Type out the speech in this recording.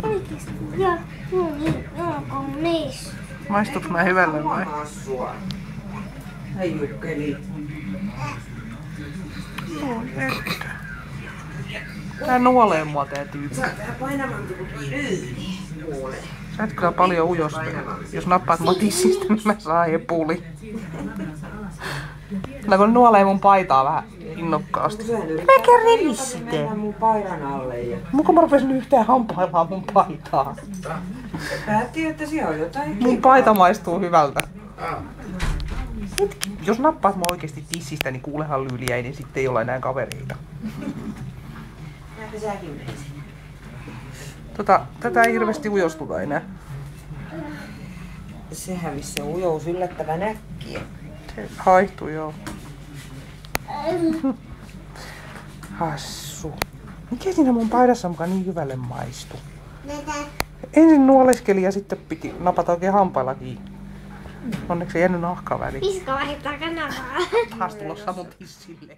Oikeesti. Ja niissä. Maistuuko mä hyvälle vai? Hei Jukkeli. Tää nuolee mua tää tyyppi. Sä oot vähän painavampi kuin nuole. Sä et kyllä paljon ujosta. Jos nappaat mua tissistä, niin mä saan epuli. No kun nuolee mun paitaa vähän innokkaasti. Mä kerran sitten. Mennään mun paidan alle ja... Muka mä rupesin yhtään hampailemaan mun paitaa. Päätti, että siellä on jotain. Mun paita maistuu hyvältä. Jos nappaat mua oikeesti tissistä, niin kuulehan Lyliä, niin sitten ei ole enää kavereita. Näinpä säkin menisit. Tätä ei hirveästi ujostuta enää. Se hävisi se ujous yllättävän äkkiä. Se haihtui joo. Hassu. Mikä siinä mun paidassa mukaan niin hyvälle maistuu? Ensin nuoleskeli ja sitten piti napata oikein hampailla kiinni. Onneksi ei jäänyt nahkaa väliin. Piska vaihtaa kanavaa. Taas tulossa mun tissille.